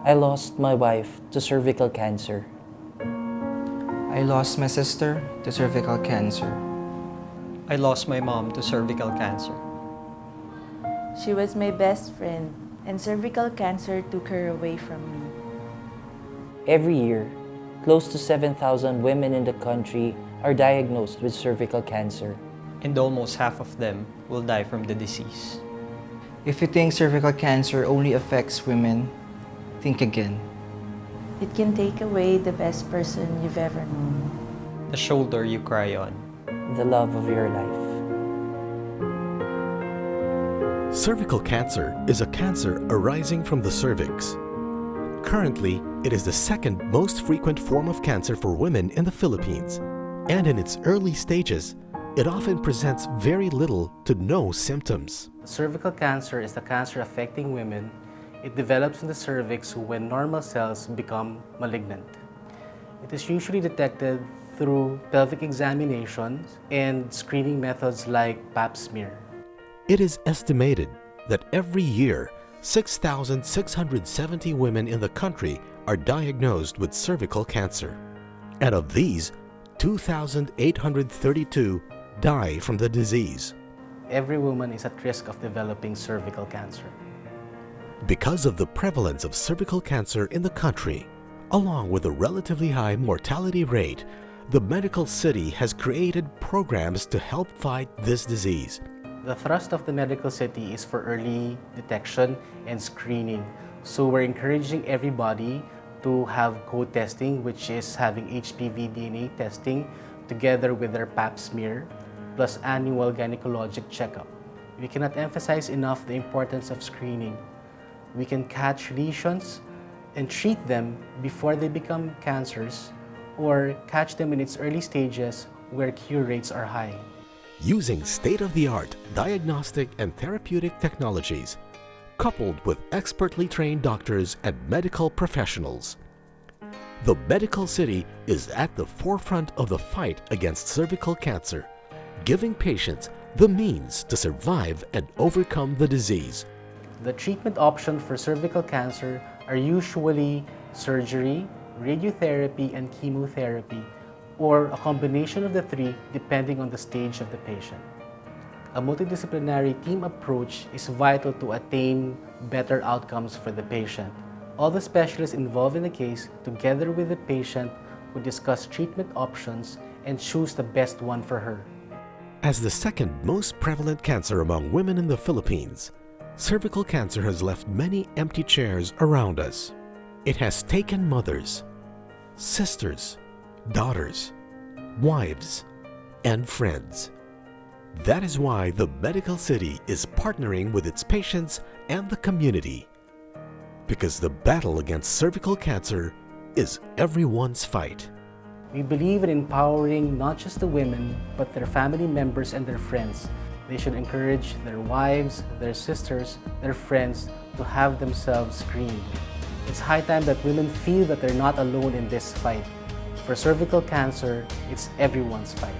I lost my wife to cervical cancer. I lost my sister to cervical cancer. I lost my mom to cervical cancer. She was my best friend, and cervical cancer took her away from me. Every year, close to 7,000 women in the country are diagnosed with cervical cancer. And almost half of them will die from the disease. If you think cervical cancer only affects women, think again. It can take away the best person you've ever known. The shoulder you cry on. The love of your life. Cervical cancer is a cancer arising from the cervix. Currently, it is the second most frequent form of cancer for women in the Philippines. And in its early stages, it often presents very little to no symptoms. Cervical cancer is the cancer affecting women. It develops in the cervix when normal cells become malignant. It is usually detected through pelvic examinations and screening methods like pap smear. It is estimated that every year, 6,670 women in the country are diagnosed with cervical cancer. And of these, 2,832 die from the disease. Every woman is at risk of developing cervical cancer. Because of the prevalence of cervical cancer in the country, along with a relatively high mortality rate, the medical city has created programs to help fight this disease. The thrust of the medical city is for early detection and screening. So we're encouraging everybody to have co-testing, which is having HPV DNA testing together with their pap smear, plus annual gynecologic checkup. We cannot emphasize enough the importance of screening. We can catch lesions and treat them before they become cancers, or catch them in its early stages where cure rates are high. Using state-of-the-art diagnostic and therapeutic technologies, coupled with expertly trained doctors and medical professionals, the medical city is at the forefront of the fight against cervical cancer, giving patients the means to survive and overcome the disease. The treatment options for cervical cancer are usually surgery, radiotherapy, and chemotherapy, or a combination of the three depending on the stage of the patient. A multidisciplinary team approach is vital to attain better outcomes for the patient. All the specialists involved in the case, together with the patient, would discuss treatment options and choose the best one for her. As the second most prevalent cancer among women in the Philippines, cervical cancer has left many empty chairs around us. It has taken mothers, sisters, daughters, wives, and friends. That is why the medical city is partnering with its patients and the community. Because the battle against cervical cancer is everyone's fight. We believe in empowering not just the women, but their family members and their friends. They should encourage their wives, their sisters, their friends to have themselves screened. It's high time that women feel that they're not alone in this fight. For cervical cancer, it's everyone's fight.